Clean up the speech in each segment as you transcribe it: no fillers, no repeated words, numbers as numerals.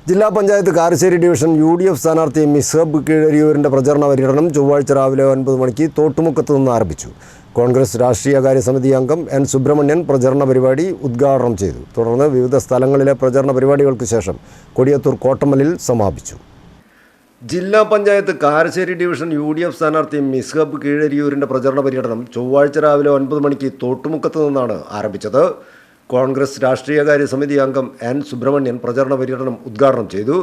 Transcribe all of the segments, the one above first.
ജില്ലാ panchayat Karassery division UDF സ്ഥാനാർത്ഥി മിസ്ഹബ് കീഴരിയൂരിൻ്റെ പ്രചരണ പര്യടനം ചൊവ്വാഴ്ച രാവിലെ 9 മണിക്ക് തോട്ടുമുക്കത്ത് നിന്ന് ആരംഭിച്ചു. കോൺഗ്രസ് രാഷ്ട്രീയകാര്യ സമിതി അംഗം N. സുബ്രഹ്മണ്യൻ പ്രചരണ പരിപാടി ഉദ്ഘാടനം ചെയ്തു. തുടർന്ന് വിവിധ സ്ഥലങ്ങളിലെ പ്രചരണ പരിപാടികൾക്ക് ശേഷം കൊടിയത്തൂർ കോട്ടമലിൽ സമാപിച്ചു. ജില്ലാ പഞ്ചായത്ത് കാരശ്ശേരി ഡിവിഷൻ UDF സ്ഥാനാർത്ഥി മിസ്ഹബ് കീഴരിയൂരിൻ്റെ പ്രചരണ പര്യടനം ചൊവ്വാഴ്ച രാവിലെ 9 മണിക്ക് തോട്ടുമുക്കത്ത് നിന്നാണ് ആരംഭിച്ചത്. കോൺഗ്രസ് രാഷ്ട്രീയകാര്യ സമിതി അംഗം N. സുബ്രഹ്മണ്യൻ പ്രചരണ പര്യടനം ഉദ്ഘാടനം ചെയ്തു.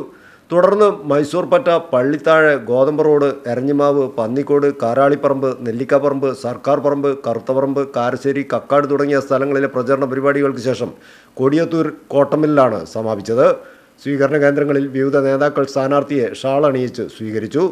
തുടർന്ന് മൈസൂർപറ്റ, പള്ളിത്താഴെ, ഗോതമ്പ് റോഡ്, എരഞ്ഞിമാവ്, പന്നിക്കോട്, കാരാളിപ്പറമ്പ്, നെല്ലിക്കാപ്പറമ്പ്, സർക്കാർ പറമ്പ്, കറുത്തപറമ്പ്, കാരശ്ശേരി, കക്കാട് തുടങ്ങിയ സ്ഥലങ്ങളിലെ പ്രചരണ പരിപാടികൾക്ക് ശേഷം കൊടിയത്തൂർ കോട്ടമില്ലാണ് സമാപിച്ചത്. സ്വീകരണ കേന്ദ്രങ്ങളിൽ വിവിധ നേതാക്കൾ സ്ഥാനാർത്ഥിയെ ഷാൾ അണിയിച്ച് സ്വീകരിച്ചു.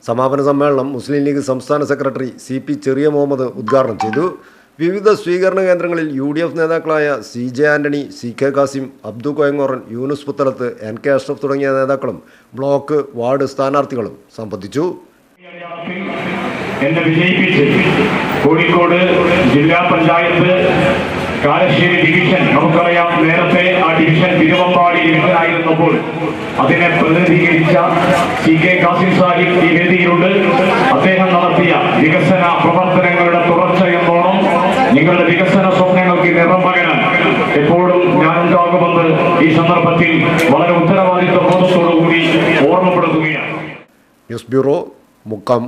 സമാപന സമ്മേളനം മുസ്ലിം ലീഗ് സംസ്ഥാന സെക്രട്ടറി CP ചെറിയ മുഹമ്മദ് ഉദ്ഘാടനം ചെയ്തു. വിവിധ സ്വീകരണ കേന്ദ്രങ്ങളിൽ UDF നേതാക്കളായ CJ Antony, CK Kasim, Abdu Koyangoran, Yunus Puthalath, NK Ashraf തുടങ്ങിയ നേതാക്കളും ബ്ലോക്ക്, വാർഡ് സ്ഥാനാർത്ഥികളും സംബന്ധിച്ചു. എന്നെ വിജയിപ്പിച്ച് കോഴിക്കോട് ജില്ലാ പഞ്ചായത്ത് കാരശ്ശേരി ഡിവിഷൻ, നമുക്കറിയാം നേരത്തെ ആ ഡിവിഷൻ തിരുവമ്പാടി ഡിവിഷൻ ആയിരുന്നപ്പോൾ അതിനെ പ്രതിനിധീകരിച്ച CK കാസിം സാഹിബ് ഈ വേദിയിലുണ്ട്. അദ്ദേഹം നടത്തിയ വികസന പ്രവർത്തനങ്ങളുടെ തുടർച്ചയെന്നോണം നിങ്ങളുടെ വികസന സ്വപ്നങ്ങൾക്ക് നിറം പകരാൻ എപ്പോഴും ഞാനുണ്ടാകുമെന്ന് ഈ സന്ദർഭത്തിൽ വളരെ ഉത്തരവാദിത്വ ബോധത്തോടുകൂടി ഓർമ്മപ്പെടുത്തുകയാണ്. News bureau, Mukkam.